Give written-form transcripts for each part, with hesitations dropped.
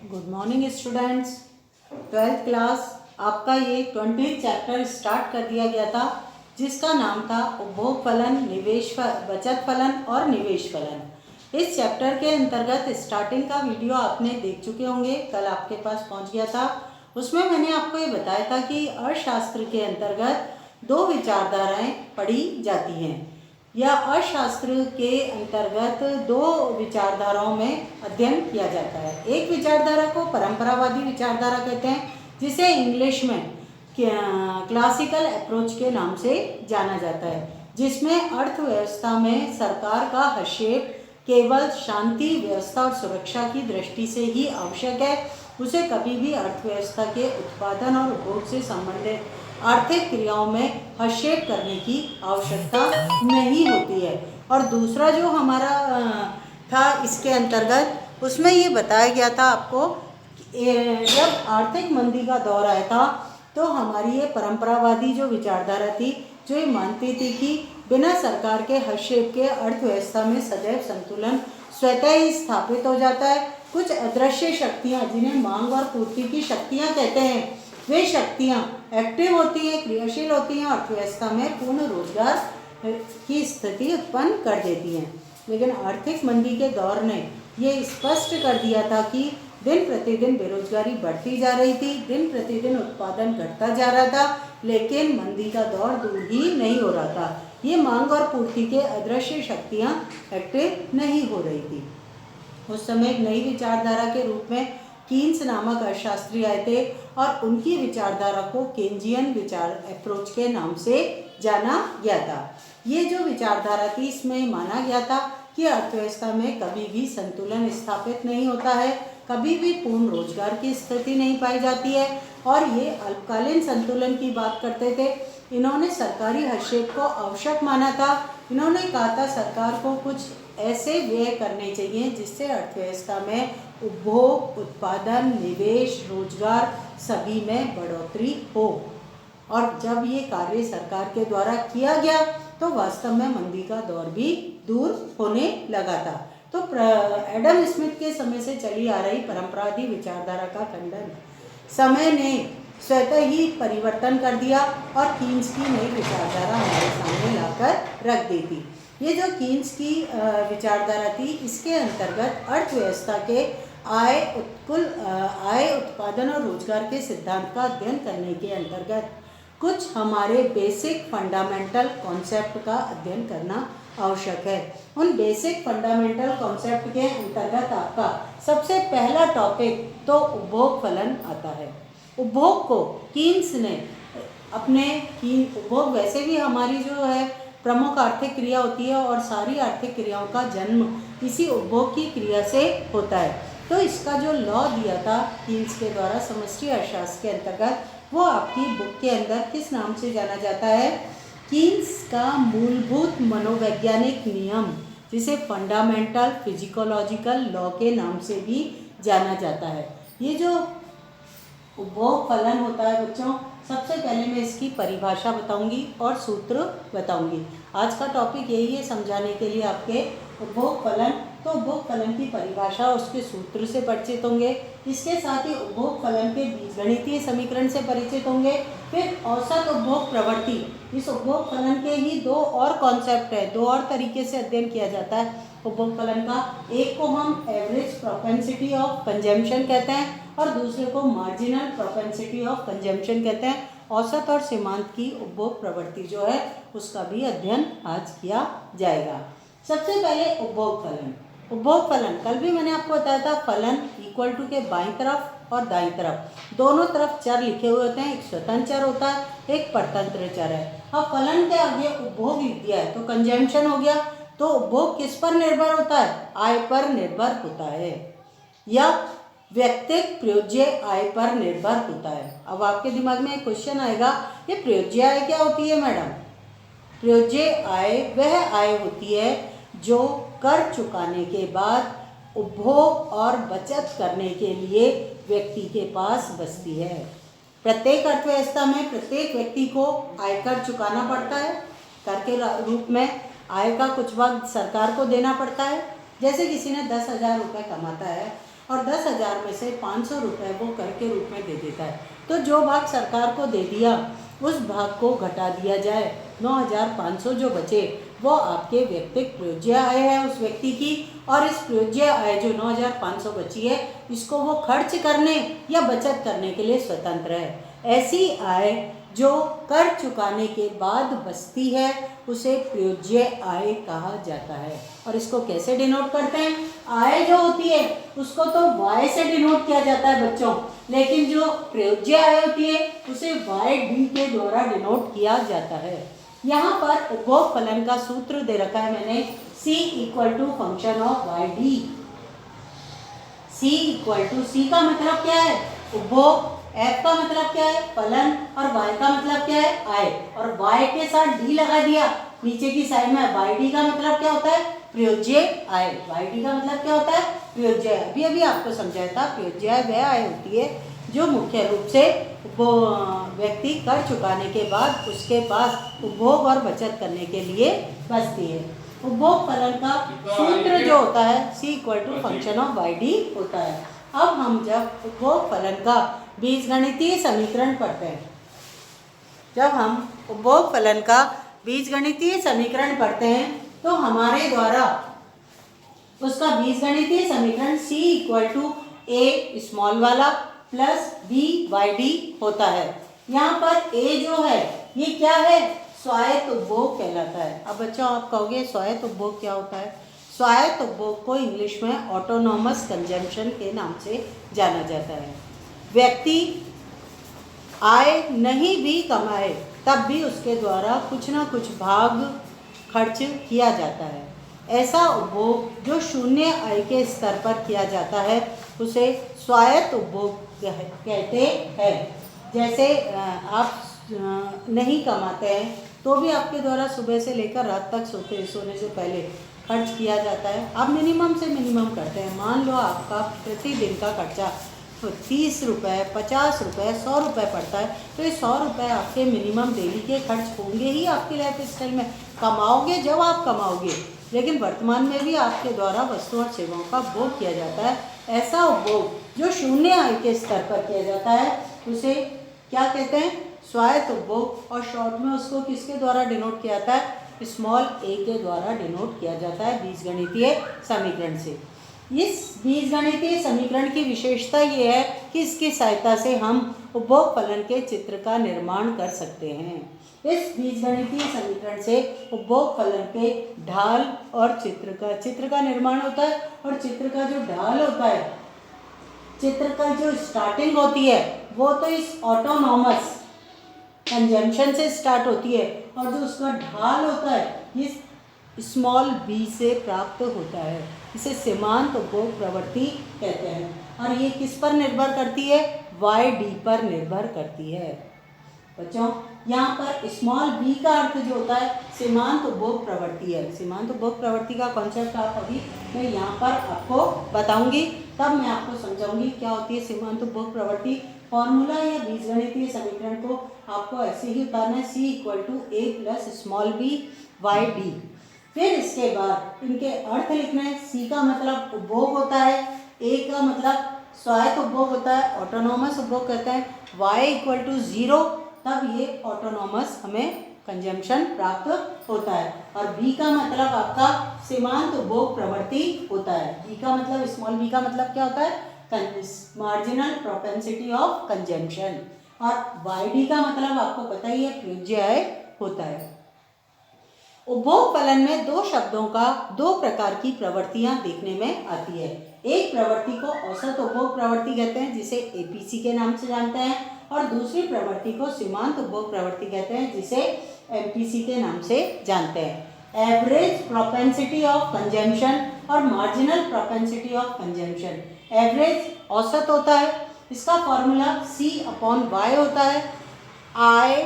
Good morning students. 12th class आपका ये 20 chapter start कर दिया गया था, जिसका नाम था उपभोग फलन, निवेश बचत फलन और निवेश फलन। इस चैप्टर के अंतर्गत स्टार्टिंग का वीडियो आपने देख चुके होंगे, कल आपके पास पहुंच गया था। उसमें मैंने आपको ये बताया था कि अर्थशास्त्र के अंतर्गत दो विचारधाराएं पढ़ी जाती हैं। या अर्थशास्त्र के अंतर्गत दो विचारधाराओं में अध्ययन किया जाता है। एक विचारधारा को परंपरावादी विचारधारा कहते हैं, जिसे इंग्लिश में क्लासिकल अप्रोच के नाम से जाना जाता है, जिसमें अर्थव्यवस्था में सरकार का हस्तक्षेप केवल शांति, व्यवस्था और सुरक्षा की दृष्टि से ही आवश्यक है। उसे कभी भी अर्थव्यवस्था के उत्पादन और उपभोग से संबंधित आर्थिक क्रियाओं में हस्तक्षेप करने की आवश्यकता नहीं होती है। और दूसरा जो हमारा था इसके अंतर्गत, उसमें ये बताया गया था आपको, जब आर्थिक मंदी का दौर आया था तो हमारी ये परंपरावादी जो विचारधारा थी, जो ये मानती थी कि बिना सरकार के हस्तक्षेप के अर्थव्यवस्था में सदैव संतुलन स्वतः ही स्थापित हो जाता है। कुछ अदृश्य शक्तियाँ, जिन्हें मांग और पूर्ति की शक्तियाँ कहते हैं, वे शक्तियाँ एक्टिव होती हैं, क्रियाशील होती हैं, अर्थव्यवस्था में पूर्ण रोजगार की स्थिति उत्पन्न कर देती हैं। लेकिन आर्थिक मंदी के दौर ने ये स्पष्ट कर दिया था कि दिन प्रतिदिन बेरोजगारी बढ़ती जा रही थी, दिन प्रतिदिन उत्पादन घटता जा रहा था, लेकिन मंदी का दौर दूर ही नहीं हो रहा था। ये मांग और पूर्ति के अदृश्य शक्तियाँ एक्टिव नहीं हो रही थी। उस समय एक नई विचारधारा के रूप में कीन्स नामक अर्थशास्त्री आए थे और उनकी विचारधारा को केंजियन विचार अप्रोच के नाम से जाना गया था। ये जो विचारधारा थी, इसमें माना गया था कि अर्थव्यवस्था में कभी भी संतुलन स्थापित नहीं होता है, कभी भी पूर्ण रोजगार की स्थिति नहीं पाई जाती है, और ये अल्पकालीन संतुलन की बात करते थे। इन्होंने सरकारी हस्तक्षेप को आवश्यक माना था। इन्होंने कहा था सरकार को कुछ ऐसे व्यय करने चाहिए जिससे अर्थव्यवस्था में उपभोग, उत्पादन, निवेश, रोजगार सभी में बढ़ोतरी हो। और जब ये कार्य सरकार के द्वारा किया गया तो वास्तव में मंदी का दौर भी दूर होने लगा था। तो एडम स्मिथ के समय से चली आ रही परंपरावादी विचारधारा का खंडन समय ने स्वतः ही परिवर्तन कर दिया और कीन्स की नई विचारधारा हमारे सामने लाकर रख दी थी। ये जो कीन्स की विचारधारा थी, इसके अंतर्गत अर्थव्यवस्था के आय, उत्पादन और रोजगार के सिद्धांत का अध्ययन करने के अंतर्गत कुछ हमारे बेसिक फंडामेंटल कॉन्सेप्ट का अध्ययन करना आवश्यक है। उन बेसिक फंडामेंटल कॉन्सेप्ट के अंतर्गत आपका सबसे पहला टॉपिक तो उपभोग फलन आता है। उपभोग को कीन्स ने उपभोग वैसे भी हमारी जो है प्रमुख आर्थिक क्रिया होती है, और सारी आर्थिक क्रियाओं का जन्म इसी उपभोग की क्रिया से होता है। तो इसका जो लॉ दिया था कीन्स के द्वारा समष्टि अर्थशास्त्र के अंतर्गत, वो आपकी बुक के अंदर किस नाम से जाना जाता है? कीन्स का मूलभूत मनोवैज्ञानिक नियम, जिसे फंडामेंटल फिजिकोलॉजिकल लॉ के नाम से भी जाना जाता है। ये जो उपभोग फलन होता है बच्चों, सबसे पहले मैं इसकी परिभाषा बताऊंगी और सूत्र बताऊंगी। आज का टॉपिक यही है समझाने के लिए आपके उपभोग फलन। तो उपभोग फलन की परिभाषा और उसके सूत्र से परिचित होंगे। इसके साथ ही उपभोग फलन के बीजगणितीय समीकरण से परिचित होंगे। फिर औसत उपभोग प्रवृत्ति, इस उपभोग फलन के ही दो और कॉन्सेप्ट है, दो और तरीके से अध्ययन किया जाता है उपभोग फलन का। एक को हम एवरेज प्रोपेंसिटी ऑफ कंजम्पशन कहते हैं और दूसरे को मार्जिनल प्रोपेंसिटी ऑफ कंजम्पशन कहते हैं। औसत और सीमांत की उपभोग प्रवृत्ति जो है, उसका भी अध्ययन आज किया जाएगा। सबसे पहले उपभोग फलन। उपभोग फलन कल भी मैंने आपको बताया था, फलन इक्वल टू के बाईं तरफ और दाईं तरफ दोनों तरफ चर लिखे हुए होते हैं। एक स्वतंत्र चर होता है, एक परतंत्र चर है। अब फलन के आगे उपभोग लिख दिया है तो कंजम्पशन हो गया। तो उपभोग किस पर निर्भर होता है? आय पर निर्भर होता है, या व्यक्तिगत प्रयोज्य आय पर निर्भर होता है। अब आपके दिमाग में एक क्वेश्चन आएगा, ये प्रयोज्य आय क्या होती है मैडम? प्रयोज्य आय वह आय होती है जो कर चुकाने के बाद उपभोग और बचत करने के लिए व्यक्ति के पास बचती है। प्रत्येक अर्थव्यवस्था में प्रत्येक व्यक्ति को आयकर चुकाना पड़ता है। कर के रूप में आय का कुछ भाग सरकार को देना पड़ता है। जैसे किसी ने 10,000 रुपये कमाता है और 10,000 में से 500 रुपये वो कर के रूप में दे देता है। तो जो भाग सरकार को दे दिया उस भाग को घटा दिया जाए, 9,500 जो बचे वो आपके व्यक्तिगत प्रयोज्य आय है उस व्यक्ति की, और इस प्रयोज्य आय जो 9,500 बची है इसको वो खर्च करने या बचत करने के लिए स्वतंत्र है। ऐसी आय जो कर चुकाने के बाद बचती है उसे प्रयोज्य आय कहा जाता है। और इसको कैसे डिनोट करते हैं? आय जो होती है उसको तो y से डिनोट किया जाता है बच्चों, लेकिन जो प्रयोज्य आय होती है उसे YD के द्वारा डिनोट किया जाता है। यहाँ पर उपभोग फलन का सूत्र दे रखा है मैंने, C = function of YD। C का मतलब क्या है? उपभोग, F का मतलब क्या है? फलन, और Y का मतलब क्या है? आय, और Y के साथ D लगा दिया नीचे की साइड में। YD का मतलब क्या होता है? प्रयोज्य आय। YD का मतलब क्या होता है? प्रयोज्य आय। अभी आपको समझाया था, प्रयोज्य आय वह आय होती है जो मुख्य रूप से वो व्यक्ति कर चुकाने के बाद उसके पास उपभोग और बचत करने के लिए बचती है। उपभोग फलन का सूत्र जो होता है C = फंक्शन ऑफ YD होता है। अब हम जब उपभोग फलन का बीजगणितीय समीकरण पढ़ते हैं, जब हम उपभोग फलन का बीजगणितीय समीकरण पढ़ते हैं तो हमारे द्वारा उसका बीजगणितीय समीकरण C = A स्मॉल वाला प्लस BYD होता है। यहाँ पर A जो है ये क्या है? स्वायत्त उपभोग कहलाता है। अब बच्चों आप कहोगे स्वायत्त उपभोग क्या होता है? स्वायत्त उपभोग को इंग्लिश में ऑटोनॉमस कंजम्पशन के नाम से जाना जाता है। व्यक्ति आय नहीं भी कमाए तब भी उसके द्वारा कुछ ना कुछ भाग खर्च किया जाता है। ऐसा उपभोग जो शून्य आय के स्तर पर किया जाता है उसे स्वायत्त उपभोग कहते हैं। जैसे आप नहीं कमाते हैं तो भी आपके द्वारा सुबह से लेकर रात तक सोने से पहले खर्च किया जाता है। आप मिनिमम से मिनिमम करते हैं। मान लो आपका प्रतिदिन का खर्चा 30 रुपये, 50 रुपये, 100 रुपये पड़ता है, तो ये 100 रुपये आपके मिनिमम डेली के खर्च होंगे ही आपकी लाइफ स्टाइल में। कमाओगे जब आप कमाओगे, लेकिन वर्तमान में भी आपके द्वारा वस्तु और सेवाओं का उपभोग किया जाता है। ऐसा उपभोग जो शून्य आय के स्तर पर किया जाता है उसे क्या कहते हैं? स्वायत्त उपभोग। और शॉर्ट में उसको किसके द्वारा डिनोट किया जाता है? स्मॉल a के द्वारा डिनोट किया जाता है बीजगणितीय समीकरण से। इस बीजगणितीय समीकरण की विशेषता ये है कि इसकी सहायता से हम उपभोग फलन के चित्र का निर्माण कर सकते हैं। इस बीजगणितीय समीकरण से उपभोग फलन के ढाल और चित्र का निर्माण होता है। और चित्र का जो ढाल होता है, चित्र का जो स्टार्टिंग होती है वो तो इस ऑटोनॉमस कंजम्पशन से स्टार्ट होती है, और जो उसका ढाल होता है ये स्मॉल b से प्राप्त होता है। इसे सीमांत उपभोग प्रवृत्ति कहते हैं। और ये किस पर निर्भर करती है? YD पर निर्भर करती है। बच्चों यहाँ पर स्मॉल b का अर्थ जो होता है सीमांत उपभोग प्रवृत्ति है। सीमांत उपभोग प्रवृत्ति का कॉन्सेप्ट आप अभी मैं यहाँ पर आपको बताऊंगी, तब मैं आपको समझाऊंगी क्या होती है सीमांत उपभोग प्रवृत्ति। फॉर्मूला या बीजगणितीय समीकरण को आपको ऐसे ही उतारना है, C = A + small b YD। फिर इसके बाद इनके अर्थ लिखना है। C का मतलब उपभोग होता है, A का मतलब स्वायत्त उपभोग होता है, ऑटोनॉमस उपभोग कहते हैं, Y = 0, तब ये ऑटोनॉमस हमें कंजम्पशन प्राप्त होता है। और B का मतलब आपका सीमांत उपभोग प्रवृत्ति होता है। B का मतलब स्मॉल b का मतलब क्या होता है? Marginal propensity of consumption. और YD का मतलब आपको पता ही है प्रयोज्य आय होता है। उपभोग फलन में दो शब्दों का दो प्रकार की प्रवृत्तियां देखने में आती है। एक प्रवृत्ति को औसत उपभोग प्रवृत्ति कहते हैं जिसे APC के नाम से जानते हैं, और दूसरी प्रवृत्ति को सीमांत उपभोग प्रवृत्ति कहते हैं जिसे MPC के नाम से जानते हैं। एवरेज प्रोपेंसिटी ऑफ कंजम्पशन और marginal propensity of consumption. Average औसत होता है, इसका फॉर्मूला C/Y होता है। आय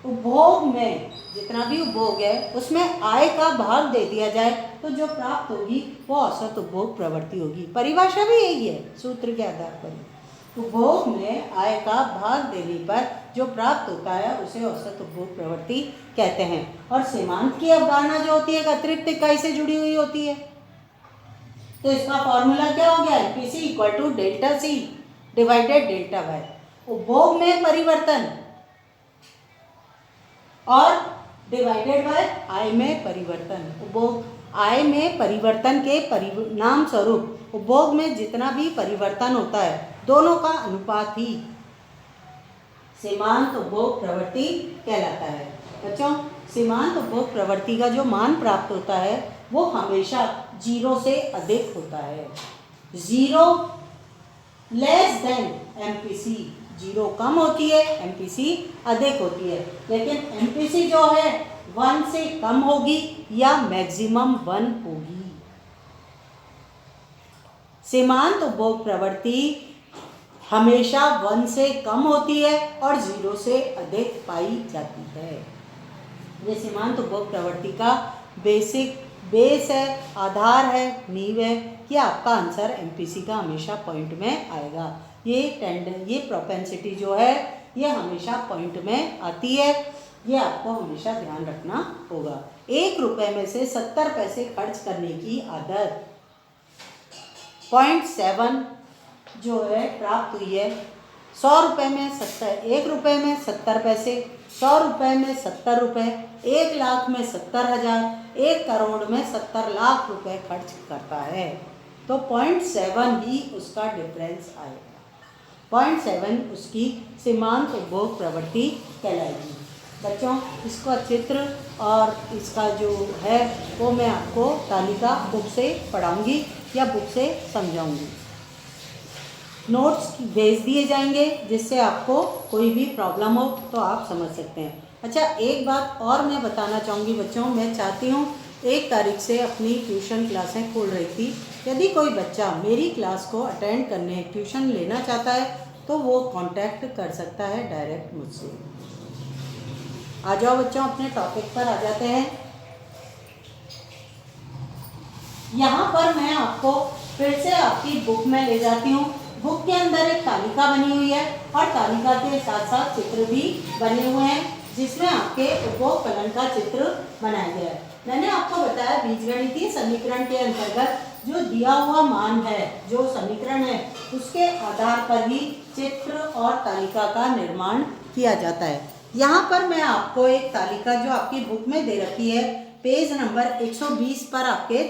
उपभोग में जितना भी उपभोग है उसमें आय का भाग दे दिया जाए तो जो प्राप्त होगी वो औसत उपभोग प्रवृत्ति होगी। परिभाषा भी यही है सूत्र के आधार पर। उपभोग में आय का भाग देने पर जो प्राप्त होता है उसे औसत उपभोग प्रवृत्ति कहते हैं। और सीमांत की अवधारणा जो होती है एक अतिरिक्त इकाई से जुड़ी हुई होती है। तो इसका फॉर्मूला क्या हो गया? MPC equal to delta C divided delta Y. उपभोग में परिवर्तन और डिवाइडेड बाय आय में परिवर्तन। उपभोग आय में परिवर्तन के परिणाम स्वरूप उपभोग में जितना भी परिवर्तन होता है दोनों का अनुपात ही सीमांत उपभोग प्रवृत्ति कहलाता है। बच्चों, सीमांत उपभोग प्रवृत्ति का जो मान प्राप्त होता है वो हमेशा 0 से अधिक होता है। 0 लेस देन एमपीसी, 0 कम होती है, एमपीसी अधिक होती है, लेकिन एमपीसी जो है 1 से कम होगी या मैक्सिमम 1 होगी। सीमांत उपभोग प्रवृत्ति हमेशा 1 से कम होती है और 0 से अधिक पाई जाती है। ये सीमांत उपभोग प्रवृत्ति का बेस है, आधार है, नींव है कि आपका आंसर एमपीसी का हमेशा पॉइंट में आएगा। ये प्रोपेंसिटी जो है ये हमेशा पॉइंट में आती है, ये आपको हमेशा ध्यान रखना होगा। 1 रुपये में से 70 पैसे खर्च करने की आदत 0.7 जो है प्राप्त हुई है। 100 रुपये में 1 रुपये में 70 पैसे, 100 रुपये में 70 रुपये, 1 लाख में 70,000, 1 करोड़ में 70 लाख रुपए खर्च करता है, तो 0.7 ही उसका डिफरेंस आएगा। 0.7 उसकी सीमांत उपभोग प्रवृत्ति कहलाएगी। बच्चों, इसका चित्र और इसका जो है वो मैं आपको तालिका बुक से पढ़ाऊंगी या बुक से समझाऊंगी। नोट्स भेज दिए जाएंगे जिससे आपको कोई भी प्रॉब्लम हो तो आप समझ सकते हैं। अच्छा, एक बात और मैं बताना चाहूँगी बच्चों, मैं चाहती हूँ 1 तारीख से अपनी ट्यूशन क्लासें खोल रही थी। यदि कोई बच्चा मेरी क्लास को अटेंड करने ट्यूशन लेना चाहता है तो वो कांटेक्ट कर सकता है डायरेक्ट मुझसे। आ जाओ बच्चों, अपने टॉपिक पर आ जाते हैं। यहाँ पर मैं आपको फिर से आपकी बुक में ले जाती हूँ। बुक के अंदर एक तालिका बनी हुई है और तालिका के साथ साथ चित्र भी बने हुए हैं जिसमें आपके उपभोग फलन का चित्र बनाया गया है। मैंने आपको बताया बीजगणितीय समीकरण के अंतर्गत जो दिया हुआ मान है, जो समीकरण है, उसके आधार पर ही चित्र और तालिका का निर्माण किया जाता है। यहाँ पर मैं आपको एक तालिका जो आपकी बुक में दे रखी है, पेज नंबर 120 पर आपके